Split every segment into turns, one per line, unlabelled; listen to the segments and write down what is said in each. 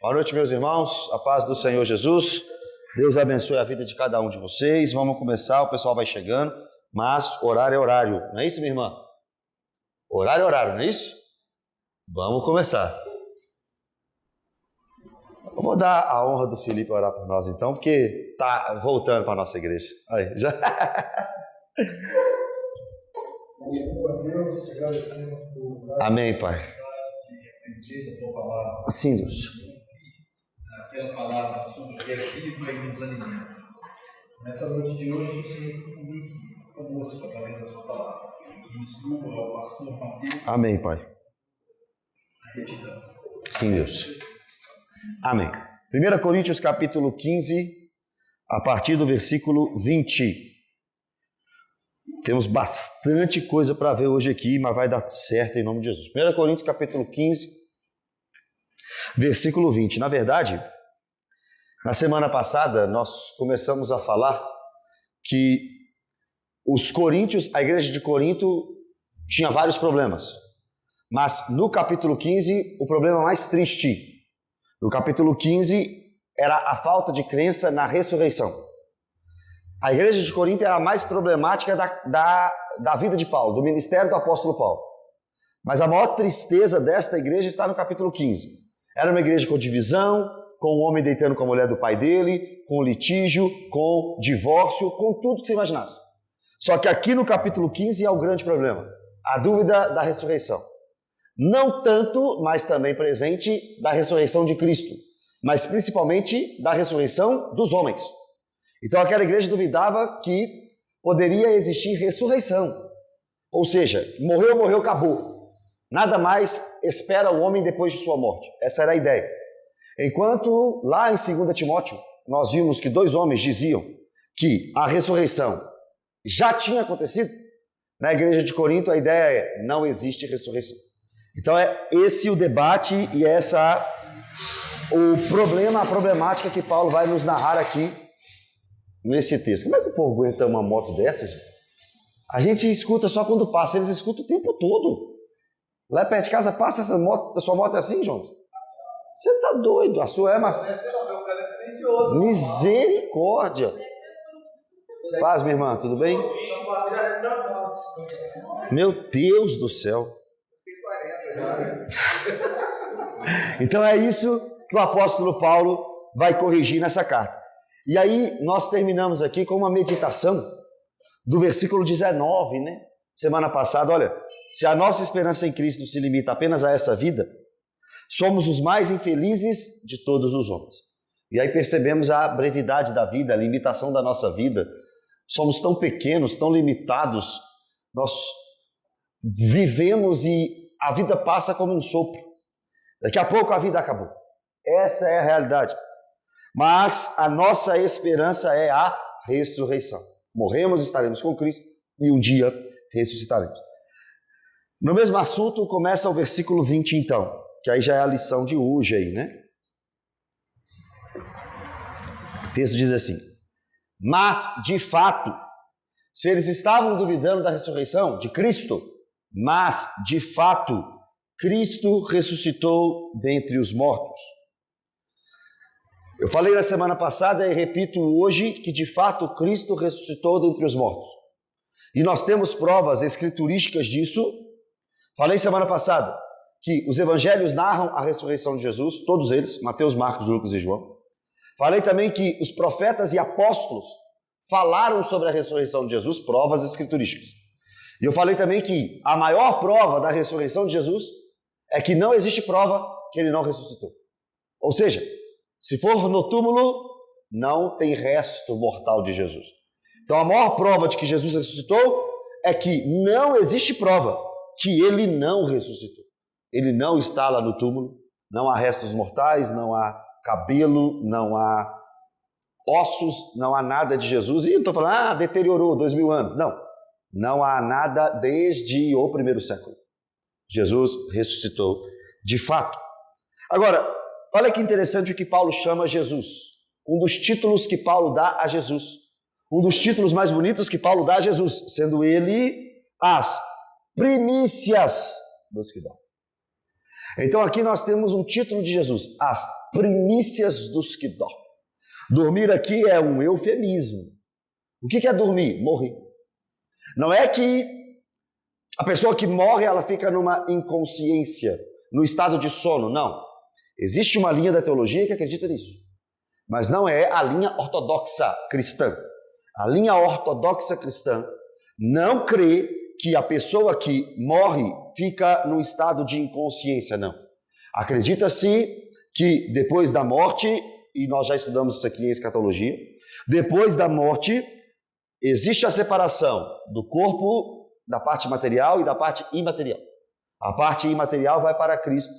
Boa noite, meus irmãos, a paz do Senhor Jesus, Deus abençoe a vida de cada um de vocês. Vamos começar, o pessoal vai chegando, mas horário é horário, não é isso, minha irmã? Horário é horário, não é isso? Vamos começar. Eu vou dar a honra do Felipe orar por nós então, porque está voltando para a nossa igreja. Aí, já...
Deus, te agradecemos por
Amém, Pai. Sim, Deus.
Aquela palavra sua que é viva e nos alimenta. Nessa noite de hoje, o Senhor comigo conosco através da sua palavra. Instrua ao pastor Mateus.
Amém, Pai.
A retidão.
Sim, Deus. Amém. 1 Coríntios capítulo 15, a partir do versículo 20. Temos bastante coisa para ver hoje aqui, mas vai dar certo em nome de Jesus. 1 Coríntios capítulo 15, versículo 20. Na verdade, na semana passada nós começamos a falar que os coríntios, a igreja de Corinto tinha vários problemas. Mas no capítulo 15, o problema mais triste, no capítulo 15, era a falta de crença na ressurreição. A igreja de Corinto era a mais problemática da vida de Paulo, do ministério do apóstolo Paulo. Mas a maior tristeza desta igreja está no capítulo 15. Era uma igreja com divisão, com o homem deitando com a mulher do pai dele, com litígio, com divórcio, com tudo que você imaginasse. Só que aqui no capítulo 15 é o grande problema, a dúvida da ressurreição. Não tanto, mas também presente, da ressurreição de Cristo, mas principalmente da ressurreição dos homens. Então aquela igreja duvidava que poderia existir ressurreição. Ou seja, morreu, acabou. Nada mais espera o homem depois de sua morte. Essa era a ideia. Enquanto lá em 2 Timóteo, nós vimos que 2 homens diziam que a ressurreição já tinha acontecido, na igreja de Corinto a ideia é: não existe ressurreição. Então é esse o debate e essa o problema, a problemática que Paulo vai nos narrar aqui nesse texto. Como é que o povo aguenta uma moto dessa, gente? A gente escuta só quando passa, eles escutam o tempo todo. Lá perto de casa passa essa moto, a sua moto é assim, João? Você tá doido, a sua é, mas... Misericórdia. Paz, minha irmã, tudo bem? Meu Deus do céu. Então é isso que o apóstolo Paulo vai corrigir nessa carta. E aí nós terminamos aqui com uma meditação do versículo 19, né? Semana passada, olha, se a nossa esperança em Cristo se limita apenas a essa vida, somos os mais infelizes de todos os homens. E aí percebemos a brevidade da vida, a limitação da nossa vida. Somos tão pequenos, tão limitados, nós vivemos e a vida passa como um sopro. Daqui a pouco a vida acabou. Essa é a realidade. Mas a nossa esperança é a ressurreição. Morremos, estaremos com Cristo e um dia ressuscitaremos. No mesmo assunto começa o versículo 20 então, que aí já é a lição de hoje aí, né? O texto diz assim: mas de fato, se eles estavam duvidando da ressurreição de Cristo, mas de fato, Cristo ressuscitou dentre os mortos. Eu falei na semana passada e repito hoje que de fato Cristo ressuscitou dentre os mortos. E nós temos provas escriturísticas disso. Falei semana passada que os evangelhos narram a ressurreição de Jesus, todos eles, Mateus, Marcos, Lucas e João. Falei também que os profetas e apóstolos falaram sobre a ressurreição de Jesus, provas escriturísticas. E eu falei também que a maior prova da ressurreição de Jesus é que não existe prova que ele não ressuscitou. Ou seja, se for no túmulo, não tem resto mortal de Jesus. Então a maior prova de que Jesus ressuscitou é que não existe prova que ele não ressuscitou. Ele não está lá no túmulo, não há restos mortais, não há cabelo, não há ossos, não há nada de Jesus. E eu estou falando, deteriorou 2000 anos. Não, não há nada desde o primeiro século. Jesus ressuscitou de fato. Agora, olha que interessante o que Paulo chama Jesus. Um dos títulos que Paulo dá a Jesus. Um dos títulos mais bonitos que Paulo dá a Jesus, sendo ele as primícias dos que dão. Então aqui nós temos um título de Jesus, as primícias dos que dormem. Dormir aqui é um eufemismo. O que é dormir? Morrer. Não é que a pessoa que morre, ela fica numa inconsciência, no estado de sono, não. Existe uma linha da teologia que acredita nisso, mas não é a linha ortodoxa cristã. A linha ortodoxa cristã não crê que a pessoa que morre fica num estado de inconsciência, não. Acredita-se que depois da morte, e nós já estudamos isso aqui em escatologia, depois da morte existe a separação do corpo, da parte material e da parte imaterial. A parte imaterial vai para Cristo,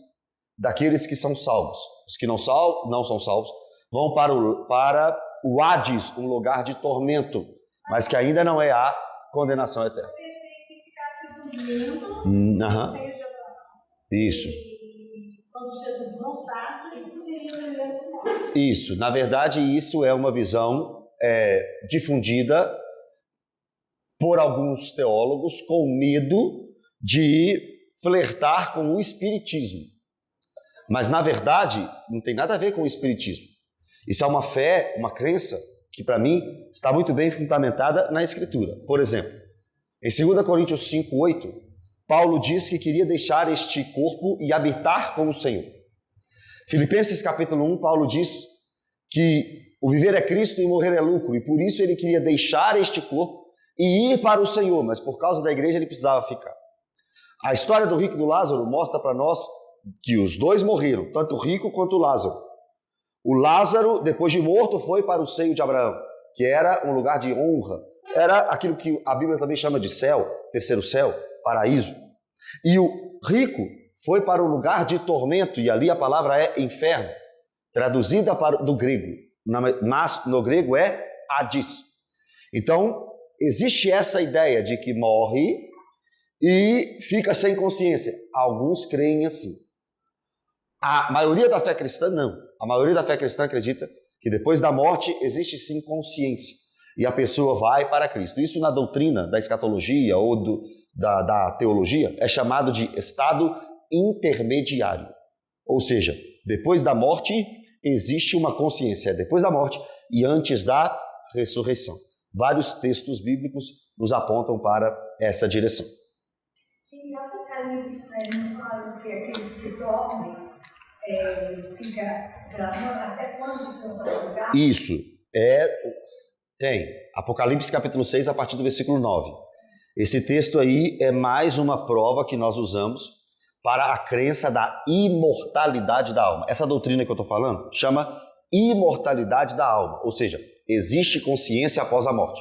daqueles que são salvos. Os que não são salvos vão para o Hades, um lugar de tormento, mas que ainda não é a condenação eterna. Isso.
Quando Jesus voltasse, ele subiria primeiro aos mortos.
Isso. Na verdade, isso é uma visão difundida por alguns teólogos com medo de flertar com o espiritismo. Mas, na verdade, não tem nada a ver com o espiritismo. Isso é uma fé, uma crença que, para mim, está muito bem fundamentada na Escritura. Por exemplo, em 2 Coríntios 5:8, Paulo diz que queria deixar este corpo e habitar com o Senhor. Filipenses capítulo 1, Paulo diz que o viver é Cristo e morrer é lucro, e por isso ele queria deixar este corpo e ir para o Senhor, mas por causa da igreja ele precisava ficar. A história do rico e do Lázaro mostra para nós que os dois morreram, tanto o rico quanto o Lázaro. O Lázaro, depois de morto, foi para o seio de Abraão, que era um lugar de honra. Era aquilo que a Bíblia também chama de céu, terceiro céu, paraíso. E o rico foi para o lugar de tormento, e ali a palavra é inferno, traduzida do grego, mas no grego é Hades. Então, existe essa ideia de que morre e fica sem consciência. Alguns creem assim. A maioria da fé cristã não. A maioria da fé cristã acredita que depois da morte existe sim consciência e a pessoa vai para Cristo. Isso na doutrina da escatologia ou da teologia é chamado de estado intermediário. Ou seja, depois da morte existe uma consciência, depois da morte e antes da ressurreição. Vários textos bíblicos nos apontam para essa direção.
Em Apocalipse, nos fala que aqueles que dormem fica clamando até quando o Senhor vai julgar?
Isso, tem. Apocalipse capítulo 6, a partir do versículo 9. Esse texto aí é mais uma prova que nós usamos para a crença da imortalidade da alma. Essa doutrina que eu estou falando chama imortalidade da alma, ou seja, existe consciência após a morte.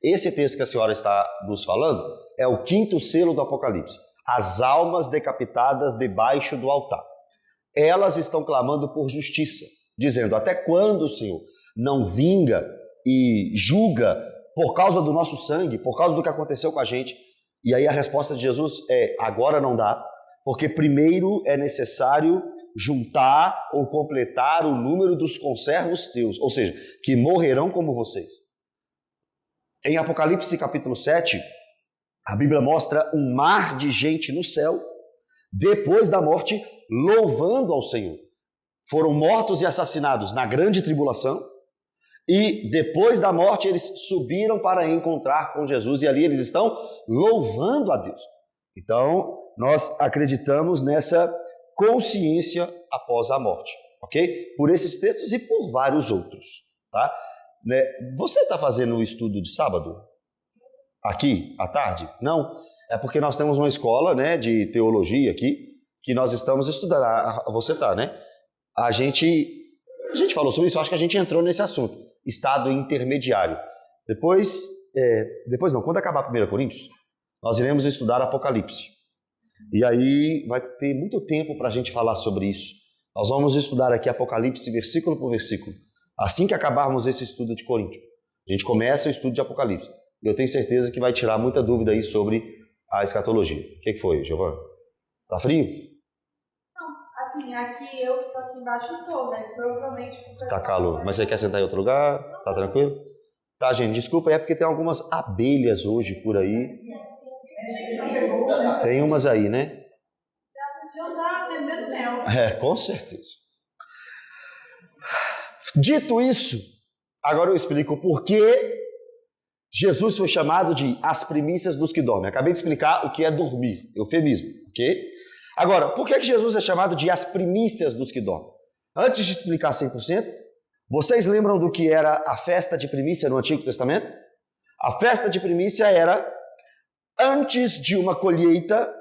Esse texto que a senhora está nos falando é o 5º selo do Apocalipse. As almas decapitadas debaixo do altar. Elas estão clamando por justiça, dizendo, até quando o Senhor não vinga e julga por causa do nosso sangue, por causa do que aconteceu com a gente? E aí a resposta de Jesus é, agora não dá, porque primeiro é necessário juntar ou completar o número dos conservos teus, ou seja, que morrerão como vocês. Em Apocalipse capítulo 7, a Bíblia mostra um mar de gente no céu, depois da morte, louvando ao Senhor. Foram mortos e assassinados na grande tribulação, e depois da morte eles subiram para encontrar com Jesus, e ali eles estão louvando a Deus. Então, nós acreditamos nessa consciência após a morte, ok? Por esses textos e por vários outros, tá? Você está fazendo o estudo de sábado? Aqui, à tarde? Não? É porque nós temos uma escola, né, de teologia aqui, que nós estamos estudando. Você está, né? A gente falou sobre isso, acho que a gente entrou nesse assunto. Estado intermediário. Depois não, quando acabar 1 Coríntios, nós iremos estudar Apocalipse. E aí vai ter muito tempo para a gente falar sobre isso. Nós vamos estudar aqui Apocalipse versículo por versículo. Assim que acabarmos esse estudo de Coríntios, a gente começa o estudo de Apocalipse. E eu tenho certeza que vai tirar muita dúvida aí sobre a escatologia. O que foi, Giovana? Tá frio?
Não, assim, aqui eu que tô aqui embaixo eu tô, mas provavelmente...
Tá calor. Mas você quer sentar em outro lugar? Tá tranquilo? Tá, gente, desculpa, é porque tem algumas abelhas hoje por aí. Tem umas aí, né?
Já andar, vendendo mel.
Com certeza. Dito isso, agora eu explico por que Jesus foi chamado de as primícias dos que dormem. Acabei de explicar o que é dormir, eufemismo, ok? Agora, por que Jesus é chamado de as primícias dos que dormem? Antes de explicar 100%, vocês lembram do que era a festa de primícia no Antigo Testamento? A festa de primícia era, antes de uma colheita,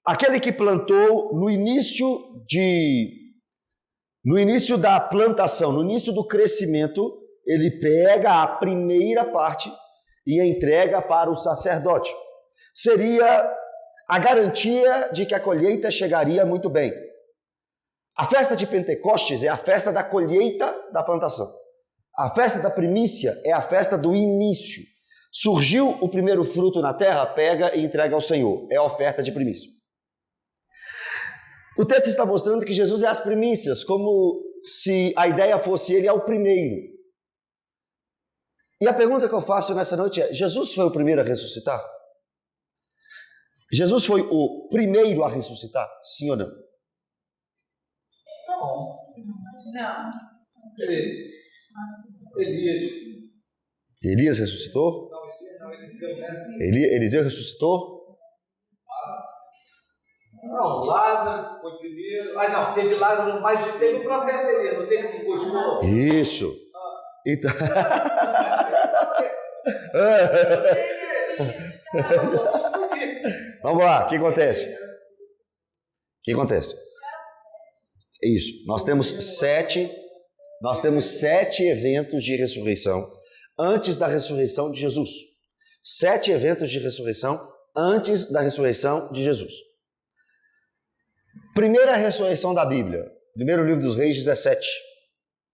aquele que plantou no início da plantação, no início do crescimento, ele pega a primeira parte e entrega para o sacerdote. Seria a garantia de que a colheita chegaria muito bem. A festa de Pentecostes é a festa da colheita da plantação. A festa da primícia é a festa do início. Surgiu o primeiro fruto na terra, pega e entrega ao Senhor. É a oferta de primícia. O texto está mostrando que Jesus é as primícias, como se a ideia fosse ele é o primeiro. E a pergunta que eu faço nessa noite é: Jesus foi o primeiro a ressuscitar? Jesus foi o primeiro a ressuscitar? Sim ou não?
Não.
Elias ressuscitou? Eliseu ressuscitou?
Não, Lázaro foi primeiro. Não, teve Lázaro, mas teve o profeta Elias, não teve que gostou?
Isso. Então... Vamos lá, o que acontece? Isso, nós temos sete eventos de ressurreição antes da ressurreição de Jesus. 7 eventos de ressurreição antes da ressurreição de Jesus. Primeira ressurreição da Bíblia, primeiro livro dos Reis 17,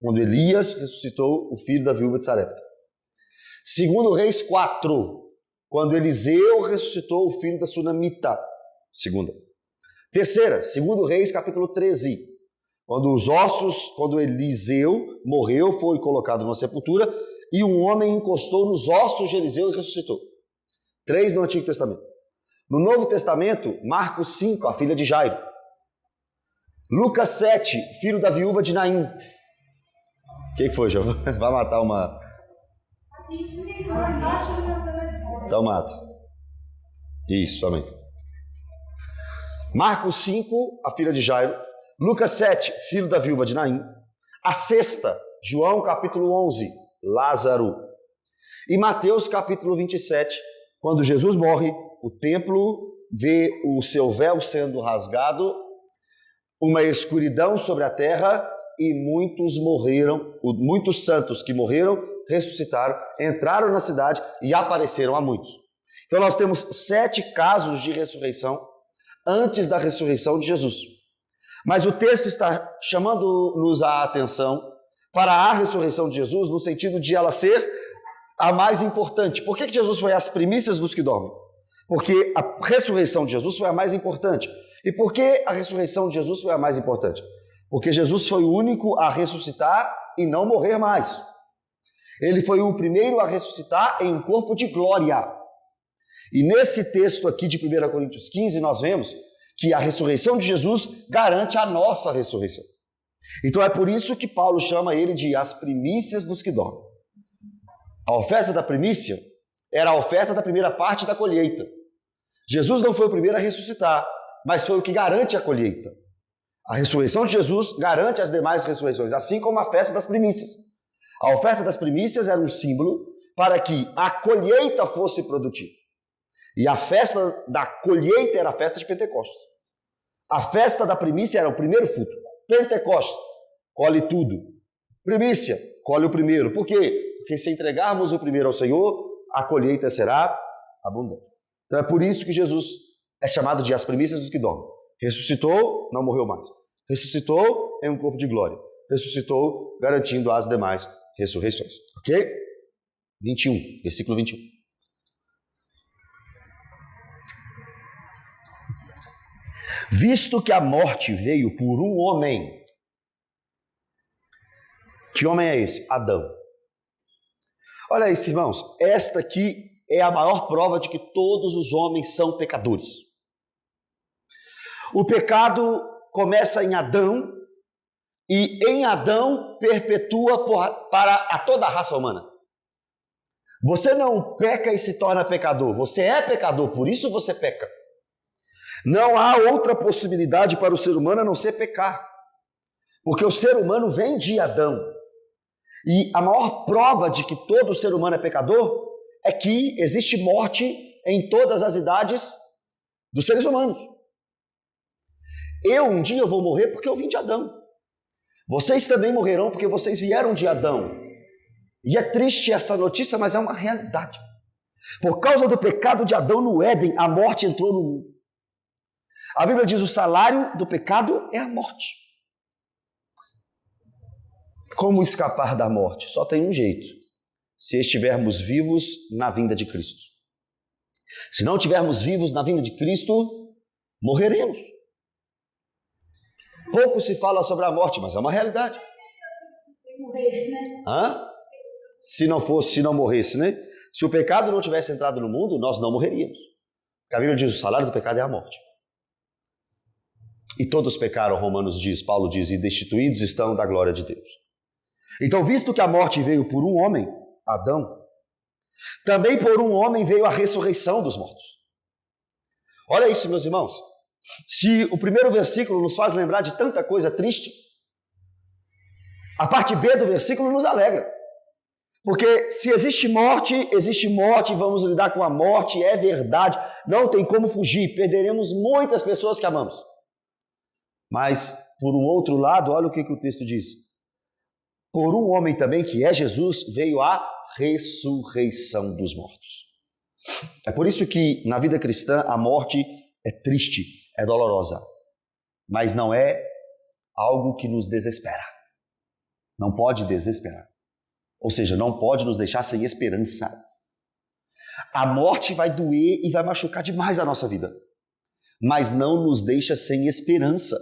quando Elias ressuscitou o filho da viúva de Sarepta. Segundo Reis 4, quando Eliseu ressuscitou o filho da Sunamita. Segunda. Terceira, segundo Reis capítulo 13, quando Eliseu morreu, foi colocado numa sepultura e um homem encostou nos ossos de Eliseu e ressuscitou. 3 no Antigo Testamento. No Novo Testamento, Marcos 5, a filha de Jairo. Lucas 7, filho da viúva de Naim. O que foi, João? Vai matar uma... Então mata. Isso, amém. Marcos 5, a filha de Jairo. Lucas 7, filho da viúva de Naim. A sexta, João capítulo 11, Lázaro. E Mateus capítulo 27, quando Jesus morre, o templo vê o seu véu sendo rasgado, uma escuridão sobre a terra e muitos morreram, muitos santos que morreram, ressuscitaram, entraram na cidade e apareceram a muitos. Então nós temos 7 casos de ressurreição antes da ressurreição de Jesus. Mas o texto está chamando-nos a atenção para a ressurreição de Jesus no sentido de ela ser a mais importante. Por que Jesus foi as primícias dos que dormem? Porque a ressurreição de Jesus foi a mais importante. E por que a ressurreição de Jesus foi a mais importante? Porque Jesus foi o único a ressuscitar e não morrer mais. Ele foi o primeiro a ressuscitar em um corpo de glória. E nesse texto aqui de 1 Coríntios 15, nós vemos que a ressurreição de Jesus garante a nossa ressurreição. Então é por isso que Paulo chama ele de as primícias dos que dormem. A oferta da primícia era a oferta da primeira parte da colheita. Jesus não foi o primeiro a ressuscitar, mas foi o que garante a colheita. A ressurreição de Jesus garante as demais ressurreições, assim como a festa das primícias. A oferta das primícias era um símbolo para que a colheita fosse produtiva. E a festa da colheita era a festa de Pentecostes. A festa da primícia era o primeiro fruto. Pentecostes, colhe tudo. Primícia, colhe o primeiro. Por quê? Porque se entregarmos o primeiro ao Senhor, a colheita será abundante. Então é por isso que Jesus é chamado de as primícias dos que dormem. Ressuscitou, não morreu mais. Ressuscitou em um corpo de glória. Ressuscitou, garantindo as demais ressurreições. Ok? 21, versículo 21. Visto que a morte veio por um homem. Que homem é esse? Adão. Olha isso, irmãos. Esta aqui é a maior prova de que todos os homens são pecadores. O pecado começa em Adão e em Adão perpetua para a toda a raça humana. Você não peca e se torna pecador, você é pecador, por isso você peca. Não há outra possibilidade para o ser humano a não ser pecar, porque o ser humano vem de Adão. E a maior prova de que todo ser humano é pecador é que existe morte em todas as idades dos seres humanos. Eu um dia vou morrer porque eu vim de Adão. Vocês também morrerão porque vocês vieram de Adão. E é triste essa notícia, mas é uma realidade. Por causa do pecado de Adão no Éden, a morte entrou no mundo. A Bíblia diz: o salário do pecado é a morte. Como escapar da morte? Só tem um jeito: se estivermos vivos na vinda de Cristo. Se não estivermos vivos na vinda de Cristo, morreremos. Pouco se fala sobre a morte, mas é uma realidade. Se não morresse, né? Se o pecado não tivesse entrado no mundo, nós não morreríamos. Porque a Bíblia diz: o salário do pecado é a morte. E todos pecaram, Romanos diz, Paulo diz, e destituídos estão da glória de Deus. Então, visto que a morte veio por um homem, Adão, também por um homem veio a ressurreição dos mortos. Olha isso, meus irmãos. Se o primeiro versículo nos faz lembrar de tanta coisa triste, a parte B do versículo nos alegra. Porque se existe morte, vamos lidar com a morte, é verdade, não tem como fugir, perderemos muitas pessoas que amamos. Mas, por um outro lado, olha o que o texto diz. Por um homem também, que é Jesus, veio a ressurreição dos mortos. É por isso que na vida cristã a morte é triste, é dolorosa, mas não é algo que nos desespera. Não pode desesperar. Ou seja, não pode nos deixar sem esperança. A morte vai doer e vai machucar demais a nossa vida, mas não nos deixa sem esperança,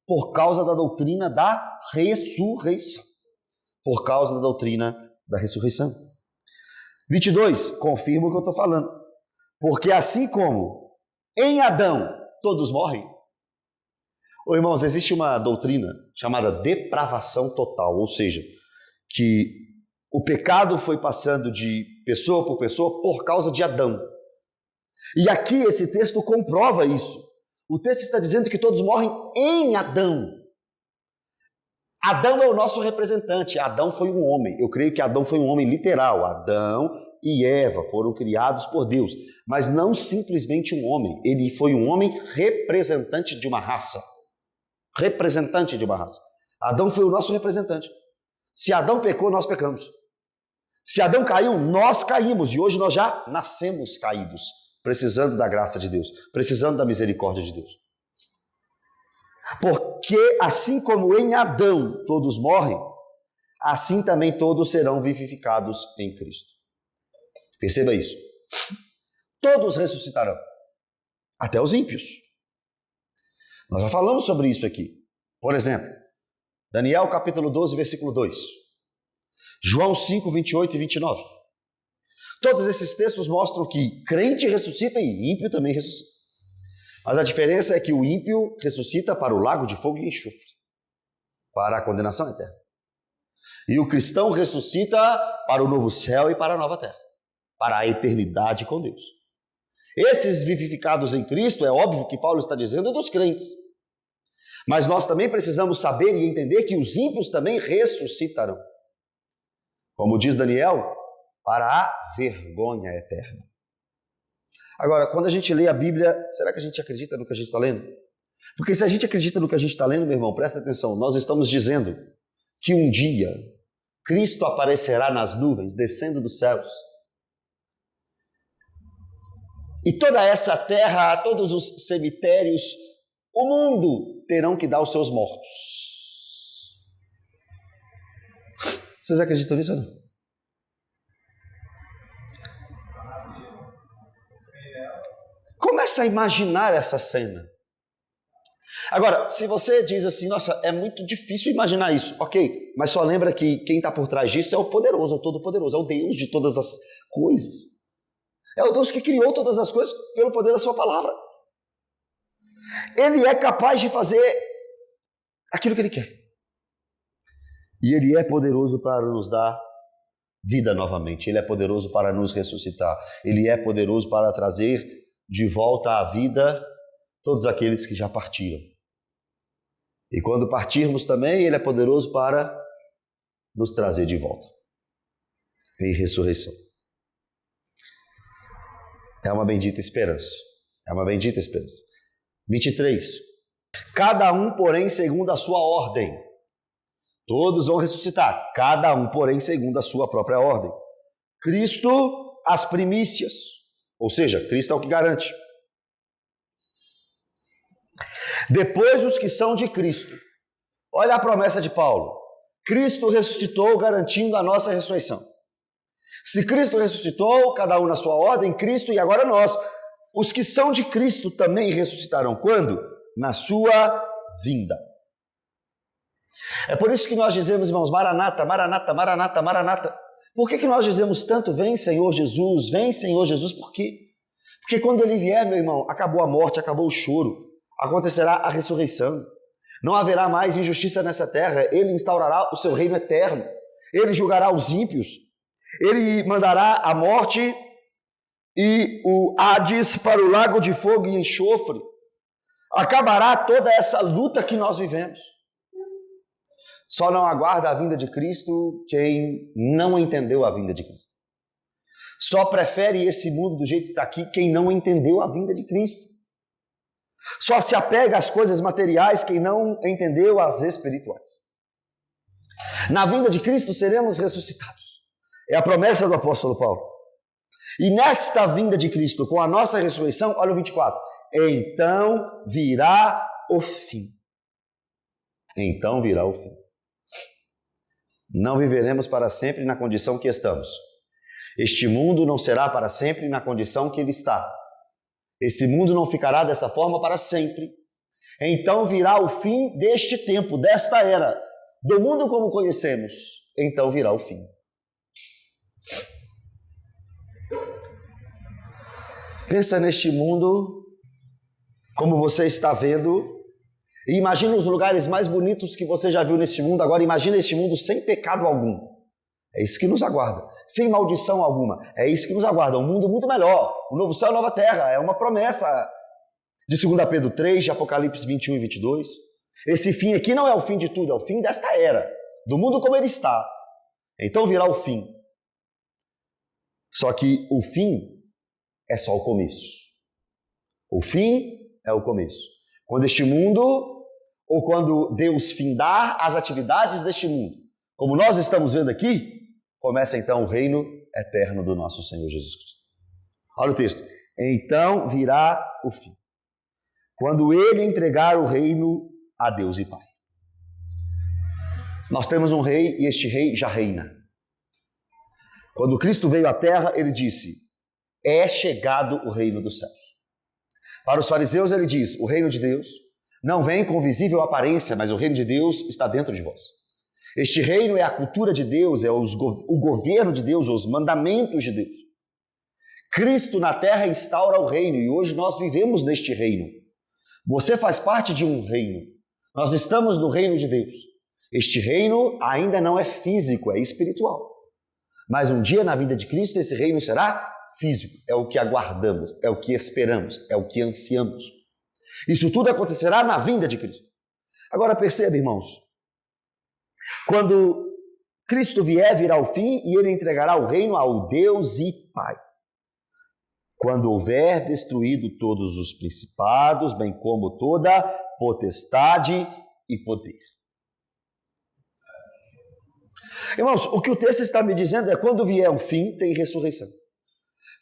por causa da doutrina da ressurreição. Por causa da doutrina da ressurreição. 22, confirma o que eu estou falando. Porque assim como em Adão todos morrem, irmãos, existe uma doutrina chamada depravação total, ou seja, que o pecado foi passando de pessoa por pessoa por causa de Adão. E aqui esse texto comprova isso. O texto está dizendo que todos morrem em Adão. Adão é o nosso representante. Adão foi um homem. Eu creio que Adão foi um homem literal. Adão e Eva foram criados por Deus, mas não simplesmente um homem. Ele foi um homem representante de uma raça. Representante de uma raça. Adão foi o nosso representante. Se Adão pecou, nós pecamos. Se Adão caiu, nós caímos. E hoje nós já nascemos caídos, precisando da graça de Deus, precisando da misericórdia de Deus. Porque assim como em Adão todos morrem, assim também todos serão vivificados em Cristo. Perceba isso. Todos ressuscitarão, até os ímpios. Nós já falamos sobre isso aqui. Por exemplo, Daniel capítulo 12, versículo 2. João 5, 28 e 29. Todos esses textos mostram que crente ressuscita e ímpio também ressuscita. Mas a diferença é que o ímpio ressuscita para o lago de fogo e enxofre, para a condenação eterna. E o cristão ressuscita para o novo céu e para a nova terra, para a eternidade com Deus. Esses vivificados em Cristo, é óbvio que Paulo está dizendo, é dos crentes. Mas nós também precisamos saber e entender que os ímpios também ressuscitarão. Como diz Daniel, para a vergonha eterna. Agora, quando a gente lê a Bíblia, será que a gente acredita no que a gente está lendo? Porque se a gente acredita no que a gente está lendo, meu irmão, presta atenção, nós estamos dizendo que um dia Cristo aparecerá nas nuvens, descendo dos céus. E toda essa terra, todos os cemitérios, o mundo terão que dar os seus mortos. Vocês acreditam nisso ou não? Começa a imaginar essa cena. Agora, se você diz assim, nossa, é muito difícil imaginar isso, ok, mas só lembra que quem está por trás disso é o poderoso, o todo-poderoso, é o Deus de todas as coisas. É o Deus que criou todas as coisas pelo poder da sua palavra. Ele é capaz de fazer aquilo que Ele quer. E Ele é poderoso para nos dar vida novamente. Ele é poderoso para nos ressuscitar. Ele é poderoso para trazer de volta à vida todos aqueles que já partiram. E quando partirmos também, Ele é poderoso para nos trazer de volta em ressurreição. É uma bendita esperança. É uma bendita esperança. 23. Cada um, porém, segundo a sua ordem. Todos vão ressuscitar. Cada um, porém, segundo a sua própria ordem. Cristo, as primícias. Ou seja, Cristo é o que garante. Depois os que são de Cristo. Olha a promessa de Paulo. Cristo ressuscitou, garantindo a nossa ressurreição. Se Cristo ressuscitou, cada um na sua ordem, Cristo e agora nós. Os que são de Cristo também ressuscitarão. Quando? Na sua vinda. É por isso que nós dizemos, irmãos, Maranata, Maranata, Maranata, Maranata. Por que nós dizemos tanto, vem Senhor Jesus, vem Senhor Jesus? Por quê? Porque quando Ele vier, meu irmão, acabou a morte, acabou o choro, acontecerá a ressurreição. Não haverá mais injustiça nessa terra, Ele instaurará o seu reino eterno. Ele julgará os ímpios, Ele mandará a morte e o Hades para o lago de fogo e enxofre. Acabará toda essa luta que nós vivemos. Só não aguarda a vinda de Cristo quem não entendeu a vinda de Cristo. Só prefere esse mundo do jeito que está aqui quem não entendeu a vinda de Cristo. Só se apega às coisas materiais quem não entendeu as espirituais. Na vinda de Cristo seremos ressuscitados. É a promessa do apóstolo Paulo. E nesta vinda de Cristo, com a nossa ressurreição, olha o 24. Então virá o fim. Então virá o fim. Não viveremos para sempre na condição que estamos. Este mundo não será para sempre na condição que ele está. Esse mundo não ficará dessa forma para sempre. Então virá o fim deste tempo, desta era, do mundo como conhecemos. Então virá o fim. Pensa neste mundo como você está vendo e imagina os lugares mais bonitos que você já viu neste mundo. Agora imagina este mundo sem pecado algum. É isso que nos aguarda. Sem maldição alguma. É isso que nos aguarda. Um mundo muito melhor. Um novo céu e nova terra. É uma promessa de 2 Pedro 3, de Apocalipse 21 e 22. Esse fim aqui não é o fim de tudo, é o fim desta era. Do mundo como ele está. Então virá o fim. Só que o fim é só o começo. O fim é o começo. Quando este mundo, ou quando Deus findar as atividades deste mundo, como nós estamos vendo aqui, começa então o reino eterno do nosso Senhor Jesus Cristo. Olha o texto. Então virá o fim. Quando Ele entregar o reino a Deus e Pai. Nós temos um rei e este rei já reina. Quando Cristo veio à terra, Ele disse, é chegado o reino dos céus. Para os fariseus ele diz, o reino de Deus não vem com visível aparência, mas o reino de Deus está dentro de vós. Este reino é a cultura de Deus, é o governo de Deus, os mandamentos de Deus. Cristo na terra instaura o reino e hoje nós vivemos neste reino. Você faz parte de um reino. Nós estamos no reino de Deus. Este reino ainda não é físico, é espiritual. Mas um dia na vida de Cristo esse reino será físico. É o que aguardamos, é o que esperamos, é o que ansiamos. Isso tudo acontecerá na vinda de Cristo. Agora perceba, irmãos, quando Cristo vier, virá o fim e Ele entregará o reino ao Deus e Pai. Quando houver destruído todos os principados, bem como toda potestade e poder. Irmãos, o que o texto está me dizendo é quando vier o fim, tem ressurreição.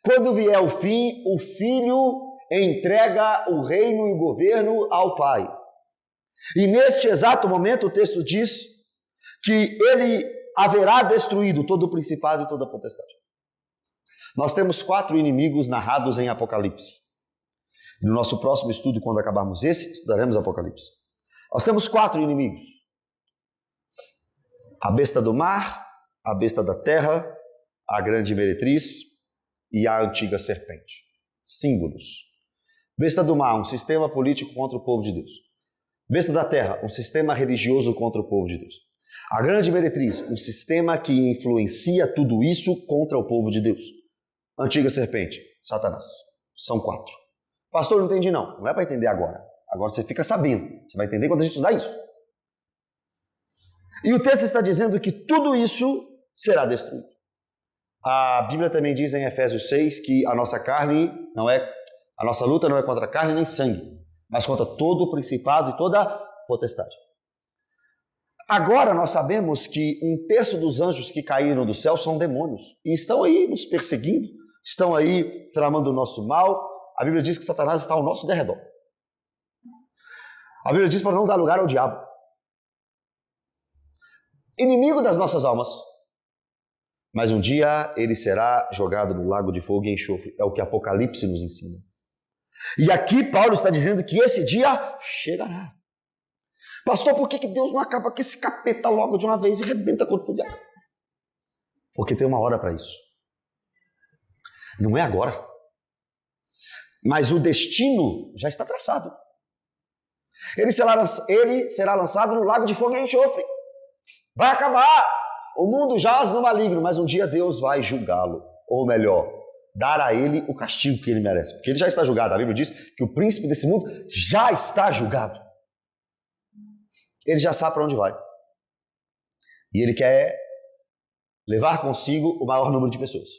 Quando vier o fim, o Filho entrega o reino e o governo ao Pai. E neste exato momento o texto diz que Ele haverá destruído todo o principado e toda a potestade. Nós temos 4 inimigos narrados em Apocalipse. No nosso próximo estudo, quando acabarmos esse, estudaremos Apocalipse. Nós temos 4 inimigos. A besta do mar, a besta da terra, a grande meretriz e a antiga serpente. Símbolos. Besta do mar, um sistema político contra o povo de Deus. Besta da terra, um sistema religioso contra o povo de Deus. A grande meretriz, um sistema que influencia tudo isso contra o povo de Deus. Antiga serpente, Satanás. São 4. Pastor, não entendi não. Não é para entender agora. Agora você fica sabendo. Você vai entender quando a gente estudar isso. E o texto está dizendo que tudo isso será destruído. A Bíblia também diz em Efésios 6 que a nossa luta não é contra carne nem sangue, mas contra todo o principado e toda potestade. Agora nós sabemos que 1/3 dos anjos que caíram do céu são demônios e estão aí nos perseguindo, estão aí tramando o nosso mal. A Bíblia diz que Satanás está ao nosso derredor. A Bíblia diz para não dar lugar ao diabo. Inimigo das nossas almas. Mas um dia ele será jogado no lago de fogo e enxofre. É o que Apocalipse nos ensina. E aqui Paulo está dizendo que esse dia chegará. Pastor, por que Deus não acaba com esse capeta logo de uma vez e rebenta com tudo? Porque tem uma hora para isso. Não é agora. Mas o destino já está traçado. Ele será lançado no lago de fogo e enxofre. Vai acabar. O mundo jaz no maligno, mas um dia Deus vai julgá-lo. Ou melhor, dar a ele o castigo que ele merece. Porque ele já está julgado. A Bíblia diz que o príncipe desse mundo já está julgado. Ele já sabe para onde vai. E ele quer levar consigo o maior número de pessoas.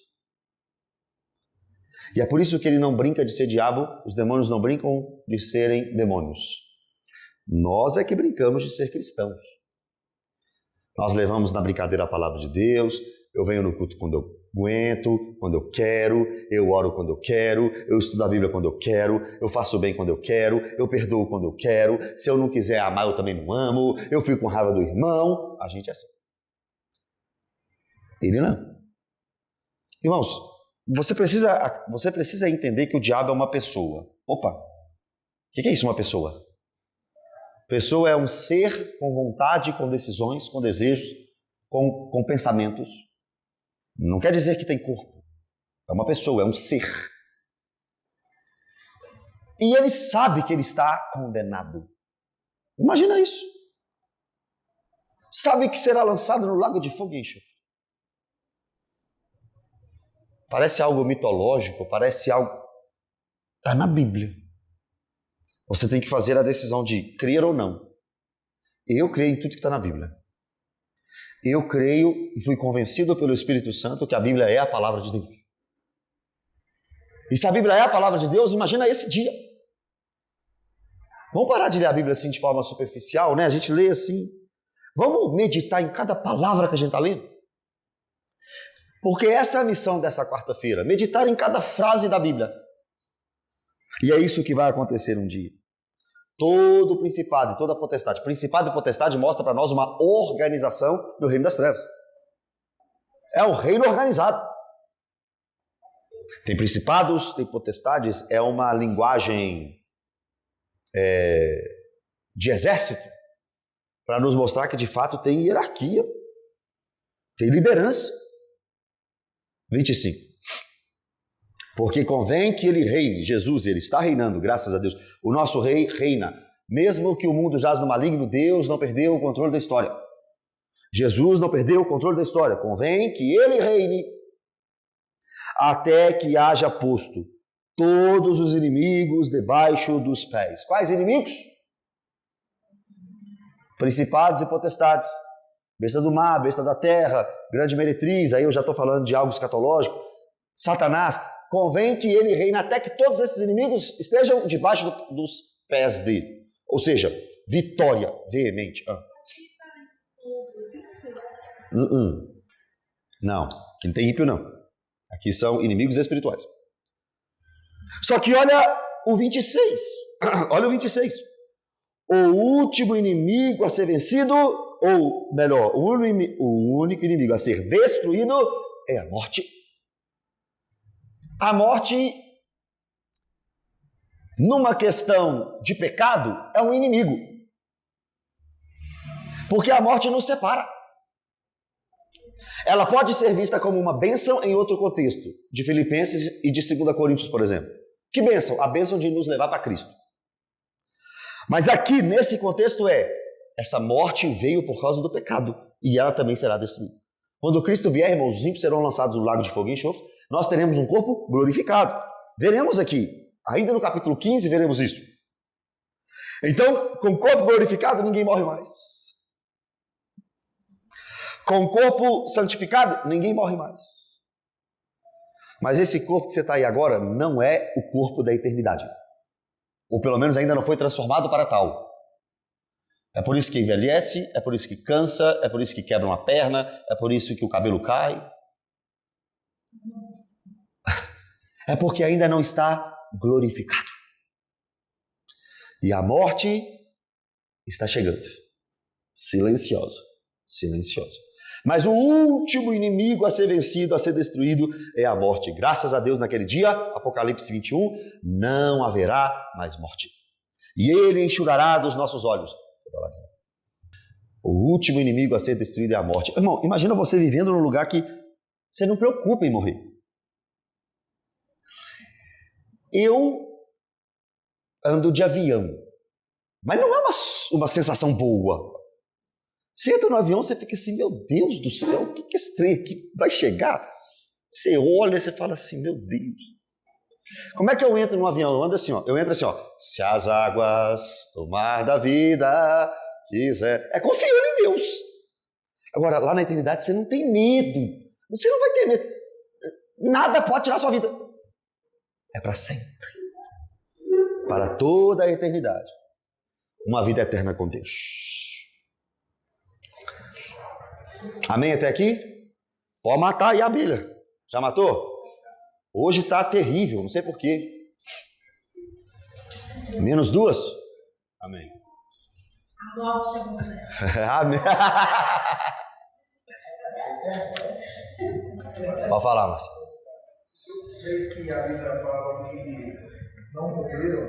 E é por isso que ele não brinca de ser diabo, os demônios não brincam de serem demônios. Nós é que brincamos de ser cristãos. Nós levamos na brincadeira a palavra de Deus, eu venho no culto quando eu aguento, quando eu quero, eu oro quando eu quero, eu estudo a Bíblia quando eu quero, eu faço bem quando eu quero, eu perdoo quando eu quero, se eu não quiser amar eu também não amo, eu fico com raiva do irmão, a gente é assim. Ele não. Irmãos, você precisa entender que o diabo é uma pessoa. Opa, o que é isso, uma pessoa? Pessoa é um ser com vontade, com decisões, com desejos, com pensamentos. Não quer dizer que tem corpo. É uma pessoa, é um ser. E ele sabe que ele está condenado. Imagina isso. Sabe que será lançado no lago de fogo e enxofre. Parece algo mitológico, parece algo... Está na Bíblia. Você tem que fazer a decisão de crer ou não. Eu creio em tudo que está na Bíblia. Eu creio e fui convencido pelo Espírito Santo que a Bíblia é a palavra de Deus. E se a Bíblia é a palavra de Deus, imagina esse dia. Vamos parar de ler a Bíblia assim de forma superficial, né? A gente lê assim. Vamos meditar em cada palavra que a gente está lendo. Porque essa é a missão dessa quarta-feira. Meditar em cada frase da Bíblia. E é isso que vai acontecer um dia. Todo principado e toda potestade. Principado e potestade mostra para nós uma organização do reino das trevas. É um reino organizado. Tem principados, tem potestades. É uma linguagem de exército para nos mostrar que de fato tem hierarquia, tem liderança. 25. Porque convém que ele reine. Jesus, ele está reinando, graças a Deus. O nosso rei reina. Mesmo que o mundo jaz no maligno, Deus não perdeu o controle da história. Jesus não perdeu o controle da história. Convém que ele reine até que haja posto todos os inimigos debaixo dos pés. Quais inimigos? Principados e potestades. Besta do mar, besta da terra, grande meretriz. Aí eu já estou falando de algo escatológico. Satanás. Convém que ele reine até que todos esses inimigos estejam debaixo dos pés dele. Ou seja, vitória veemente. Não, aqui não tem ímpio não. Aqui são inimigos espirituais. Só que olha o 26. Olha o 26. O último inimigo a ser vencido, ou melhor, o único inimigo a ser destruído é a morte. A morte, numa questão de pecado, é um inimigo. Porque a morte nos separa. Ela pode ser vista como uma bênção em outro contexto, de Filipenses e de 2 Coríntios, por exemplo. Que bênção? A bênção de nos levar para Cristo. Mas aqui, nesse contexto, essa morte veio por causa do pecado, e ela também será destruída. Quando Cristo vier, irmãos, os ímpios serão lançados no lago de fogo e enxofre, nós teremos um corpo glorificado. Veremos aqui, ainda no capítulo 15, veremos isso. Então, com o corpo glorificado, ninguém morre mais. Com o corpo santificado, ninguém morre mais. Mas esse corpo que você está aí agora não é o corpo da eternidade. Ou pelo menos ainda não foi transformado para tal. É por isso que envelhece, é por isso que cansa, é por isso que quebra uma perna, é por isso que o cabelo cai. É porque ainda não está glorificado. E a morte está chegando. Silencioso, silencioso. Mas o último inimigo a ser vencido, a ser destruído, é a morte. Graças a Deus, naquele dia, Apocalipse 21, não haverá mais morte. E ele enxugará dos nossos olhos. O último inimigo a ser destruído é a morte. Irmão, imagina você vivendo num lugar que você não preocupa em morrer. Eu ando de avião, mas não é uma sensação boa. Você entra no avião, você fica assim, meu Deus do céu, o que é esse trem aqui vai chegar? Você olha e você fala assim, meu Deus. Como é que eu entro no avião? Eu ando assim, ó. Eu entro assim, ó. Se as águas do mar da vida quiser. É confiando em Deus. Agora, lá na eternidade, você não tem medo. Você não vai ter medo. Nada pode tirar a sua vida. É para sempre. Para toda a eternidade. Uma vida eterna com Deus. Amém até aqui? Pode matar aí a Bíblia. Já matou? Hoje está terrível, não sei porquê. -2? Amém.
A morte chegou.
Amém. Pode falar, Márcio.
Os três que a Bíblia fala que não morreram,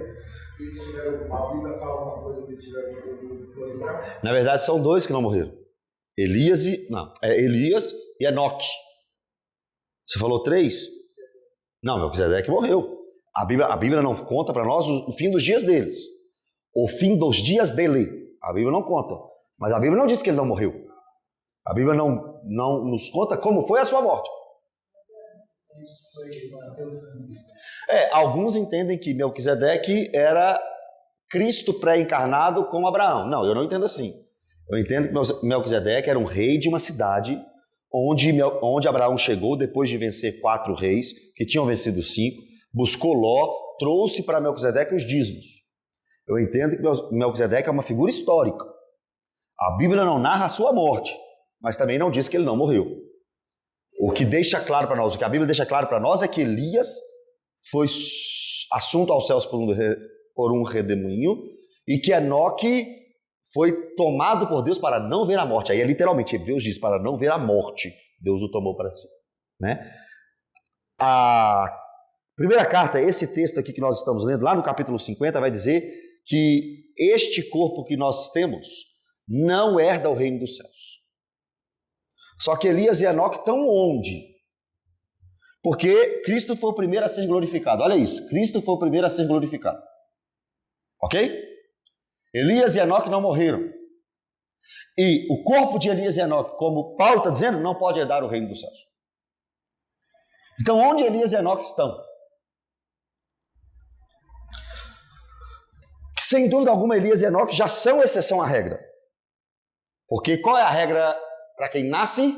eles tiveram, a Bíblia fala uma coisa que eles tiveram glorificado.
Na verdade, são dois que não morreram. Elias e Enoque. Você falou 3? Não, Melquisedeque morreu. A Bíblia não conta para nós o fim dos dias deles. O fim dos dias dele. A Bíblia não conta. Mas a Bíblia não diz que ele não morreu. A Bíblia não nos conta como foi a sua morte. Alguns entendem que Melquisedeque era Cristo pré-encarnado com Abraão. Não, eu não entendo assim. Eu entendo que Melquisedeque era um rei de uma cidade onde Abraão chegou depois de vencer 4 reis, que tinham vencido 5, buscou Ló, trouxe para Melquisedeque os dízimos. Eu entendo que Melquisedeque é uma figura histórica. A Bíblia não narra a sua morte, mas também não diz que ele não morreu. O que deixa claro para nós, o que a Bíblia deixa claro para nós é que Elias foi assunto aos céus por um redemoinho e que Enoque foi tomado por Deus para não ver a morte. Aí é literalmente, Hebreus diz, para não ver a morte, Deus o tomou para si. Né? A primeira carta, esse texto aqui que nós estamos lendo, lá no capítulo 50, vai dizer que este corpo que nós temos não herda o reino dos céus. Só que Elias e Enoque estão onde? Porque Cristo foi o primeiro a ser glorificado. Olha isso, Cristo foi o primeiro a ser glorificado. Ok? Elias e Enoque não morreram. E o corpo de Elias e Enoque, como Paulo está dizendo, não pode herdar o reino dos céus. Então, onde Elias e Enoque estão? Sem dúvida alguma, Elias e Enoque já são exceção à regra. Porque qual é a regra para quem nasce?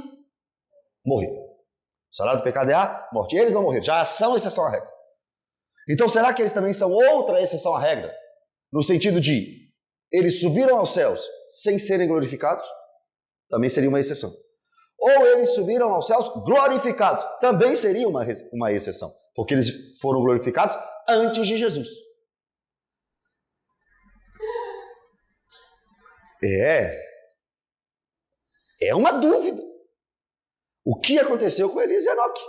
Morrer. O salário do pecado é a morte. Eles não morreram, já são exceção à regra. Então, será que eles também são outra exceção à regra? No sentido de eles subiram aos céus sem serem glorificados? Também seria uma exceção. Ou eles subiram aos céus glorificados? Também seria uma exceção. Porque eles foram glorificados antes de Jesus. É uma dúvida. O que aconteceu com Elias e Enoque?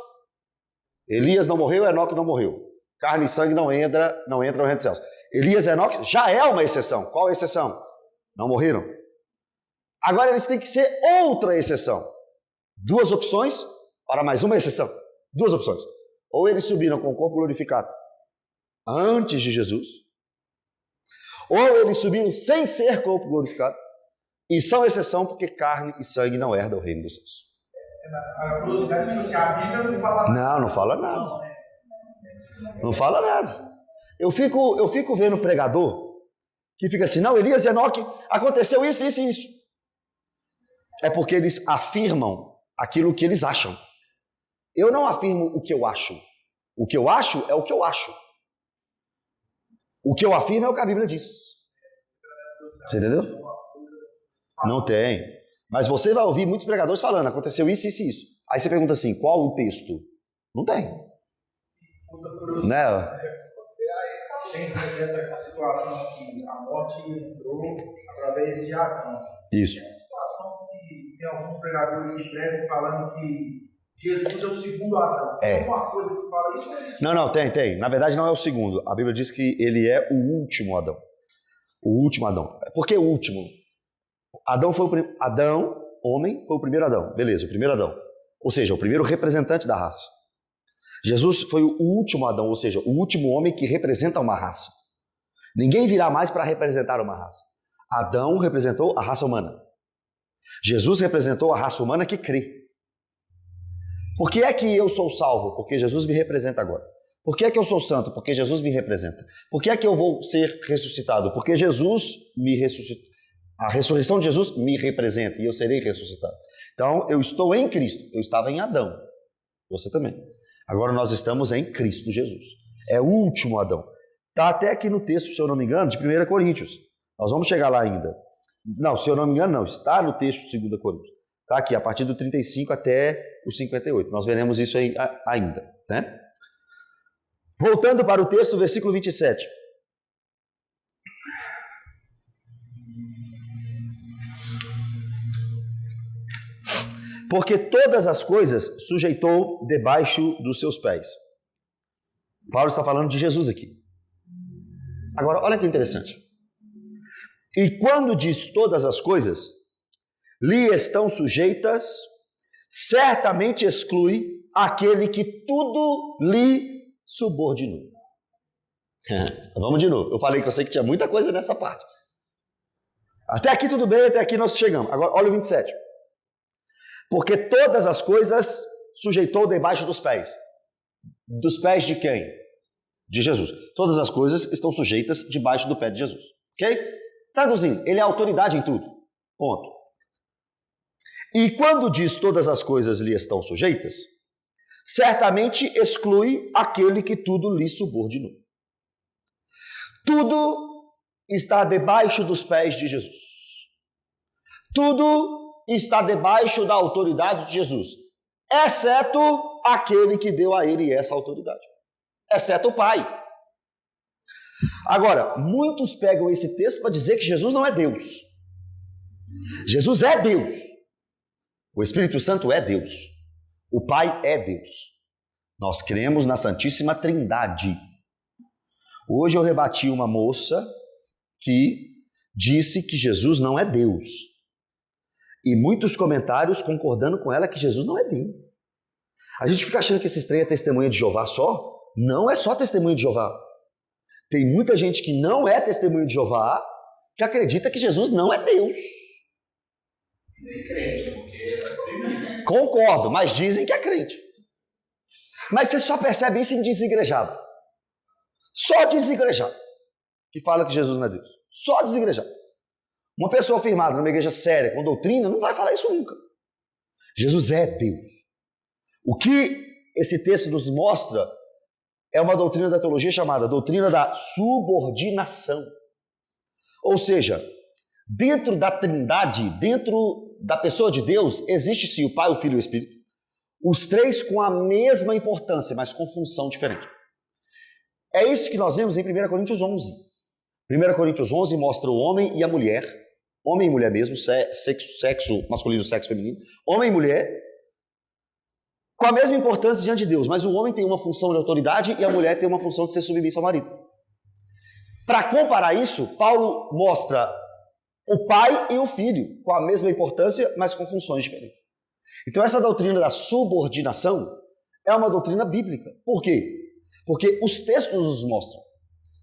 Elias não morreu, Enoque não morreu. Carne e sangue não entra no reino dos céus. Elias e Enoque já é uma exceção. Qual a exceção? Não morreram. Agora eles têm que ser outra exceção. 2 opções para mais uma exceção. 2 opções. Ou eles subiram com o corpo glorificado antes de Jesus, Ou eles subiram sem ser corpo glorificado, e são exceção porque carne e sangue não herdam o reino dos céus.
A curiosidade é que a Bíblia não fala nada.
Não fala nada. Não fala nada. Eu fico vendo pregador que fica assim, não, Elias e Enoque, aconteceu isso, isso e isso. É porque eles afirmam aquilo que eles acham. Eu não afirmo o que eu acho. O que eu acho é o que eu acho. O que eu afirmo é o que a Bíblia diz. Você entendeu? Não tem. Mas você vai ouvir muitos pregadores falando, aconteceu isso, isso e isso. Aí você pergunta assim, qual o texto? Não tem. Né?
Tem essa situação que a morte entrou através de Adão.
Isso.
Essa situação que tem alguns pregadores que pregam falando que Jesus é o segundo Adão.
É.
Alguma coisa que fala isso?
Não, tem. Na verdade não é o segundo. A Bíblia diz que ele é o último Adão. O último Adão. Por que o último? Adão, homem, foi o primeiro Adão. Beleza, o primeiro Adão. Ou seja, o primeiro representante da raça. Jesus foi o último Adão, ou seja, o último homem que representa uma raça. Ninguém virá mais para representar uma raça. Adão representou a raça humana. Jesus representou a raça humana que crê. Por que é que eu sou salvo? Porque Jesus me representa agora. Por que é que eu sou santo? Porque Jesus me representa. Por que é que eu vou ser ressuscitado? Porque Jesus me ressuscitou. A ressurreição de Jesus me representa e eu serei ressuscitado. Então, eu estou em Cristo. Eu estava em Adão. Você também. Agora nós estamos em Cristo Jesus. É o último Adão. Está até aqui no texto, se eu não me engano, de 1 Coríntios. Nós vamos chegar lá ainda. Não, se eu não me engano, não. Está no texto de 2 Coríntios. Está aqui, a partir do 35 até o 58. Nós veremos isso aí ainda. Né? Voltando para o texto, versículo 27. Porque todas as coisas sujeitou debaixo dos seus pés. Paulo está falando de Jesus aqui. Agora, olha que interessante. E quando diz todas as coisas, lhe estão sujeitas, certamente exclui aquele que tudo lhe subordinou. Vamos de novo. Eu falei que eu sei que tinha muita coisa nessa parte. Até aqui tudo bem, até aqui nós chegamos. Agora, olha o 27. Porque todas as coisas sujeitou debaixo dos pés. Dos pés de quem? De Jesus. Todas as coisas estão sujeitas debaixo do pé de Jesus. Ok? Traduzindo, ele é autoridade em tudo. Ponto. E quando diz todas as coisas lhe estão sujeitas, certamente exclui aquele que tudo lhe subordinou. Tudo está debaixo dos pés de Jesus. Tudo está debaixo da autoridade de Jesus, exceto aquele que deu a ele essa autoridade, exceto o Pai. Agora, muitos pegam esse texto para dizer que Jesus não é Deus. Jesus é Deus. O Espírito Santo é Deus. O Pai é Deus. Nós cremos na Santíssima Trindade. Hoje eu rebati uma moça que disse que Jesus não é Deus. E muitos comentários concordando com ela que Jesus não é Deus. A gente fica achando que esse trem é testemunha de Jeová só? Não é só testemunha de Jeová. Tem muita gente que não é testemunha de Jeová que acredita que Jesus não é Deus. Concordo, mas dizem que é crente. Mas você só percebe isso em desigrejado. Só desigrejado que fala que Jesus não é Deus. Só desigrejado. Uma pessoa firmada numa igreja séria, com doutrina, não vai falar isso nunca. Jesus é Deus. O que esse texto nos mostra é uma doutrina da teologia chamada doutrina da subordinação. Ou seja, dentro da Trindade, dentro da pessoa de Deus, existe sim o Pai, o Filho e o Espírito. Os três com a mesma importância, mas com função diferente. É isso que nós vemos em 1 Coríntios 11. 1 Coríntios 11 mostra o homem e a mulher, homem e mulher mesmo, sexo masculino, sexo feminino, homem e mulher, com a mesma importância diante de Deus, mas o homem tem uma função de autoridade e a mulher tem uma função de ser submissa ao marido. Para comparar isso, Paulo mostra o pai e o filho com a mesma importância, mas com funções diferentes. Então essa doutrina da subordinação é uma doutrina bíblica. Por quê? Porque os textos nos mostram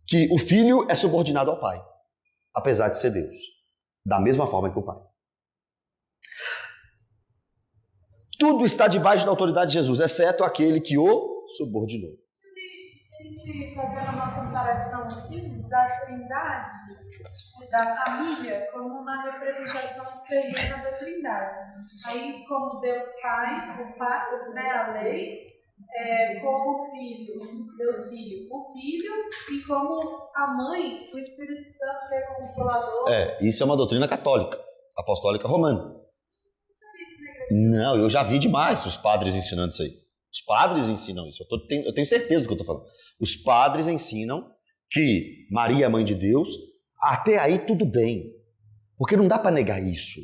que o filho é subordinado ao pai. apesar de ser Deus, da mesma forma que o Pai. Tudo está debaixo da autoridade de Jesus, exceto aquele que o subordinou.
A gente fazendo uma comparação assim da Trindade, da família, como uma representação terrena da Trindade. Aí, como Deus Pai, o Pai, né, a lei, como o Filho, Deus Filho, o Filho, e como a Mãe, o Espírito Santo, que é Consolador.
Isso é uma doutrina católica, apostólica romana. Não, eu já vi demais os padres ensinando isso aí. Os padres ensinam isso. Eu tenho certeza do que eu estou falando. Os padres ensinam que Maria é mãe de Deus. Até aí tudo bem. Porque não dá para negar isso.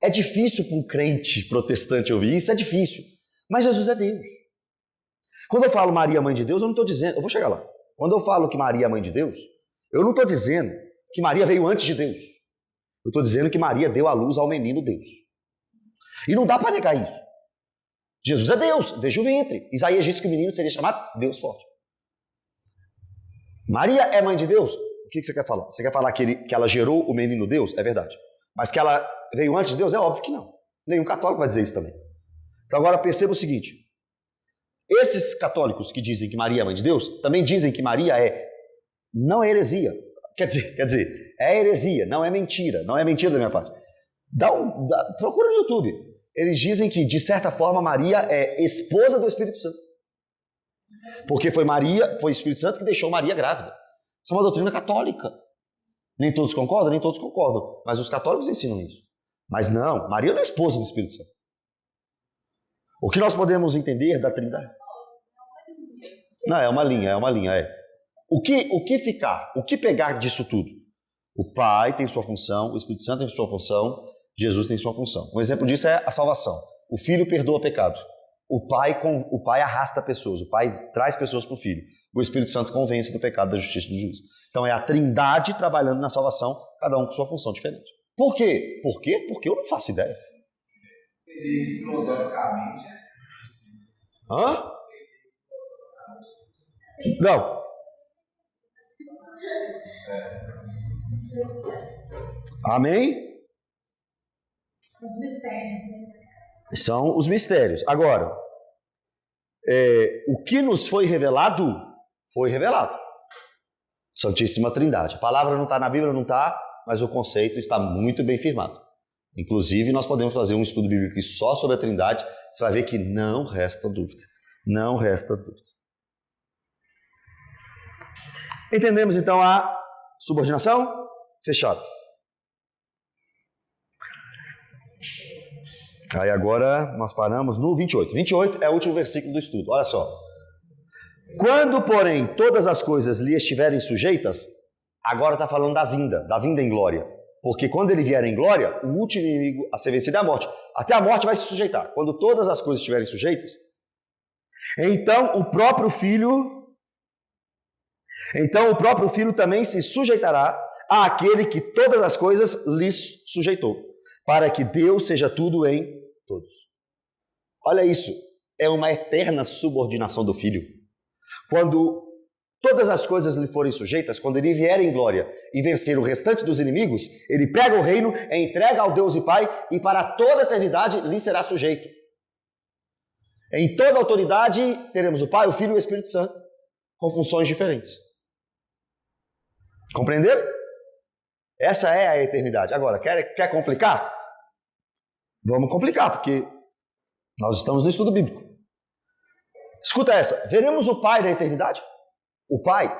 É difícil para um crente protestante ouvir isso, é difícil. Mas Jesus é Deus. Quando eu falo Maria mãe de Deus, eu não estou dizendo... Eu vou chegar lá. Quando eu falo que Maria é mãe de Deus, eu não estou dizendo que Maria veio antes de Deus. Eu estou dizendo que Maria deu à luz ao menino Deus. E não dá para negar isso. Jesus é Deus, desde o ventre. Isaías disse que o menino seria chamado Deus forte. Maria é mãe de Deus? O que você quer falar? Você quer falar que ela gerou o menino Deus? É verdade. Mas que ela veio antes de Deus? É óbvio que não. Nenhum católico vai dizer isso também. Então agora perceba o seguinte. Esses católicos que dizem que Maria é mãe de Deus, também dizem que Maria não é heresia. Quer dizer, é heresia, não é mentira. Não é mentira da minha parte. Procura no YouTube. Eles dizem que, de certa forma, Maria é esposa do Espírito Santo. Porque foi o Espírito Santo que deixou Maria grávida. Isso é uma doutrina católica. Nem todos concordam? Nem todos concordam. Mas os católicos ensinam isso. Mas não, Maria não é esposa do Espírito Santo. O que nós podemos entender da Trindade? Não, é uma linha. O que pegar disso tudo? O Pai tem sua função, o Espírito Santo tem sua função, Jesus tem sua função. Um exemplo disso é a salvação. O Filho perdoa pecado. O Pai arrasta pessoas. O Pai traz pessoas para o Filho. O Espírito Santo convence do pecado, da justiça e do juízo. Então é a Trindade trabalhando na salvação, cada um com sua função diferente. Por quê? Porque eu não faço ideia.
Isso filosoficamente é possível.
Hã? Não. Amém?
Os mistérios, né?
São os mistérios. Agora, o que nos foi revelado, foi revelado. Santíssima Trindade. A palavra não está na Bíblia, não está, mas o conceito está muito bem firmado. Inclusive, nós podemos fazer um estudo bíblico só sobre a Trindade, você vai ver que não resta dúvida. Não resta dúvida. Entendemos, então, a subordinação? Fechado. Aí agora nós paramos no 28. 28 é o último versículo do estudo. Olha só. Quando, porém, todas as coisas lhe estiverem sujeitas, agora está falando da vinda em glória. Porque quando ele vier em glória, o último inimigo a ser vencido é a morte. Até a morte vai se sujeitar. Quando todas as coisas estiverem sujeitas, então o próprio Filho também se sujeitará àquele que todas as coisas lhes sujeitou, para que Deus seja tudo em todos. Olha isso, é uma eterna subordinação do Filho. Quando todas as coisas lhe forem sujeitas, quando ele vier em glória e vencer o restante dos inimigos, ele pega o reino, entrega ao Deus e Pai e para toda a eternidade lhe será sujeito. Em toda autoridade teremos o Pai, o Filho e o Espírito Santo, com funções diferentes. Compreenderam? Essa é a eternidade. Agora, quer complicar? Vamos complicar, porque nós estamos no estudo bíblico. Escuta essa. Veremos o Pai na eternidade? O Pai?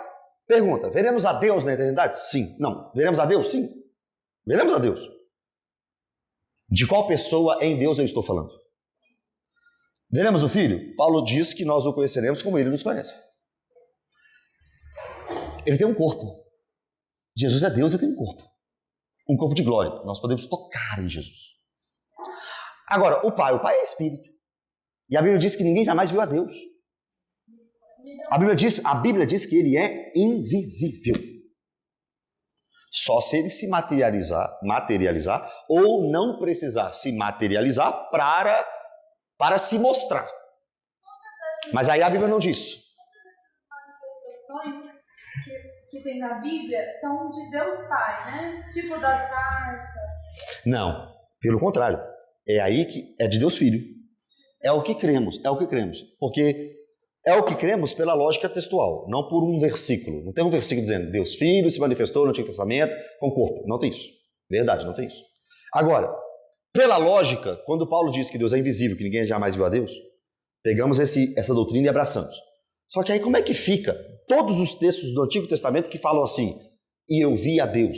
Pergunta. Veremos a Deus na eternidade? Sim. Não. Veremos a Deus? Sim. Veremos a Deus. De qual pessoa em Deus eu estou falando? Veremos o Filho? Paulo diz que nós o conheceremos como Ele nos conhece. Ele tem um corpo. Jesus é Deus e tem um corpo. Um corpo de glória. Nós podemos tocar em Jesus. Agora, o Pai é Espírito. E a Bíblia diz que ninguém jamais viu a Deus. A Bíblia diz que Ele é invisível. Só se Ele se materializar ou não precisar se materializar para se mostrar. Mas aí a Bíblia não diz.
que tem na Bíblia são de Deus Pai, né? Tipo da sarça.
Não, pelo contrário. É aí que é de Deus Filho. É o que cremos. Porque é o que cremos pela lógica textual, não por um versículo. Não tem um versículo dizendo Deus Filho se manifestou no Antigo Testamento com o corpo. Não tem isso. Verdade, não tem isso. Agora, pela lógica, quando Paulo diz que Deus é invisível, que ninguém jamais viu a Deus, pegamos essa doutrina e abraçamos. Só que aí como é que fica todos os textos do Antigo Testamento que falam assim, e eu vi a Deus,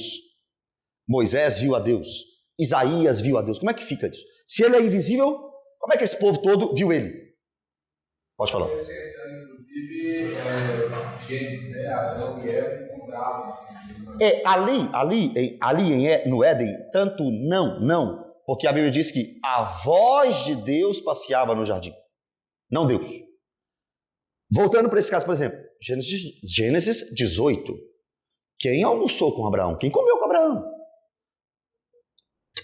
Moisés viu a Deus, Isaías viu a Deus, como é que fica isso? Se ele é invisível, como é que esse povo todo viu ele? Pode falar.
Inclusive, Gênesis, né? Adão e Eva encontravam.
No Éden, tanto não, porque a Bíblia diz que a voz de Deus passeava no jardim, não Deus. Voltando para esse caso, por exemplo, Gênesis 18. Quem almoçou com Abraão? Quem comeu com Abraão?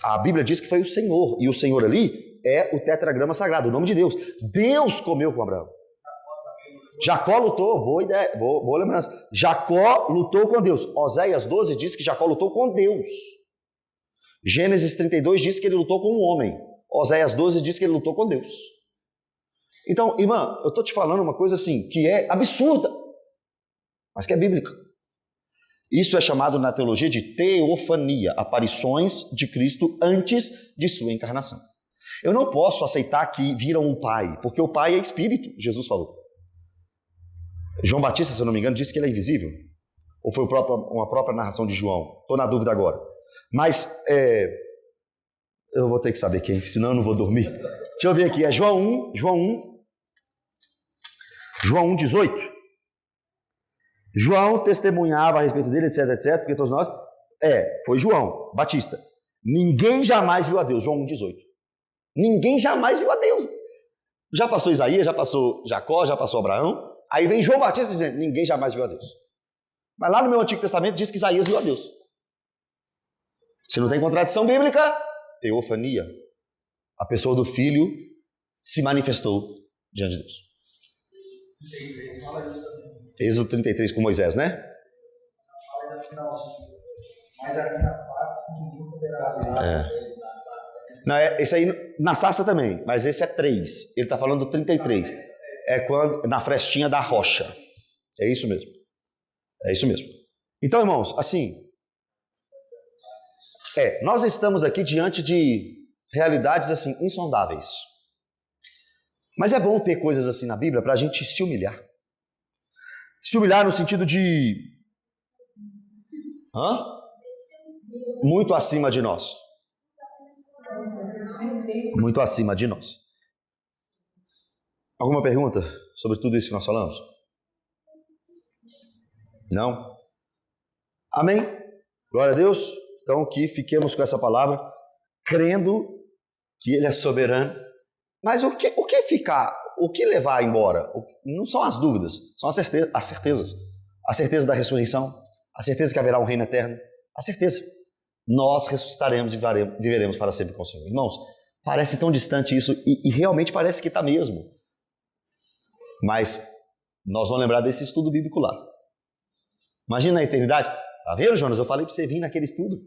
A Bíblia diz que foi o Senhor, e o Senhor ali é o tetragrama sagrado, o nome de Deus. Deus comeu com Abraão. Jacó lutou, boa ideia, boa lembrança. Jacó lutou com Deus. Oséias 12 diz que Jacó lutou com Deus. Gênesis 32 diz que ele lutou com um homem. Oséias 12 diz que ele lutou com Deus. Então, irmã, eu estou te falando uma coisa assim, que é absurda, mas que é bíblica. Isso é chamado na teologia de teofania, aparições de Cristo antes de sua encarnação. Eu não posso aceitar que viram um pai, porque o pai é espírito, Jesus falou. João Batista, se eu não me engano, disse que ele é invisível. Ou foi uma própria narração de João? Estou na dúvida agora. Mas, eu vou ter que saber quem, senão eu não vou dormir. Deixa eu ver aqui, é João 1, 18. João testemunhava a respeito dele, etc, porque todos nós... foi João Batista. Ninguém jamais viu a Deus, João 1, 18. Ninguém jamais viu a Deus. Já passou Isaías, já passou Jacó, já passou Abraão. Aí vem João Batista dizendo, ninguém jamais viu a Deus. Mas lá no meu Antigo Testamento diz que Isaías viu a Deus. Se não tem contradição bíblica, teofania. A pessoa do Filho se manifestou diante de Deus. Êxodo 33 com Moisés, né?
Mas aqui na face, ninguém poderá ver.
Não, esse aí na sarça também, mas esse é 3. Ele está falando do 33. É quando na frestinha da rocha. É isso mesmo. É isso mesmo. Então, irmãos, assim, nós estamos aqui diante de realidades assim insondáveis. Mas é bom ter coisas assim na Bíblia para a gente se humilhar. Se humilhar no sentido de muito acima de nós. Muito acima de nós. Alguma pergunta sobre tudo isso que nós falamos? Não? Amém? Glória a Deus. Então que fiquemos com essa palavra, crendo que Ele é soberano. Mas o que ficar? O que levar embora? Não são as dúvidas, são as certezas. A certeza da ressurreição, a certeza que haverá um reino eterno, a certeza. Nós ressuscitaremos e viveremos para sempre com o Senhor. Irmãos, parece tão distante isso e realmente parece que está mesmo. Mas nós vamos lembrar desse estudo bíblico lá. Imagina a eternidade. Tá vendo, Jonas? Eu falei para você vir naquele estudo.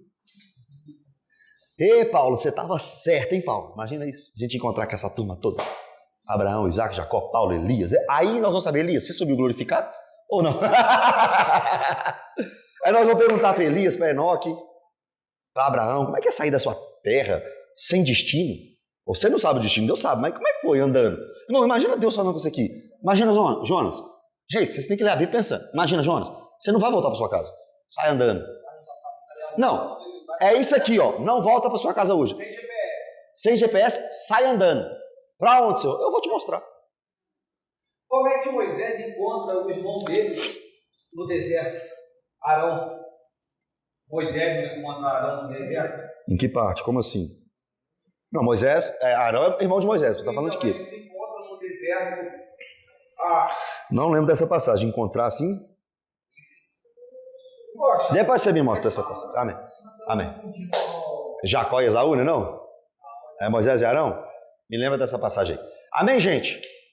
Paulo, você estava certo, hein, Paulo? Imagina isso. A gente encontrar com essa turma toda. Abraão, Isaac, Jacó, Paulo, Elias. Aí nós vamos saber, Elias, você subiu glorificado ou não? Aí nós vamos perguntar para Elias, para Enoque, para Abraão, como é que é sair da sua terra sem destino? Você não sabe o destino, Deus sabe, mas como é que foi andando? Não, imagina Deus falando com você aqui. Imagina, Jonas. Gente, vocês têm que ler a Bíblia pensando. Imagina, Jonas, você não vai voltar para sua casa. Sai andando. Não, é isso aqui, ó. Não volta para sua casa hoje. Sem GPS, sai andando. Para onde, Senhor? Eu vou te mostrar.
Como é que Moisés encontra o irmão dele no deserto? Arão. Moisés não encontra Arão no deserto?
Em que parte? Como assim? Não, Moisés, Arão é irmão de Moisés. Você está falando de quê?
Ele se encontra no deserto.
Não lembro dessa passagem. Encontrar assim? Depois você me mostra essa passagem. Amém. Amém. Jacó e Esaú, não é não? É Moisés e Arão? Me lembra dessa passagem aí. Amém, gente?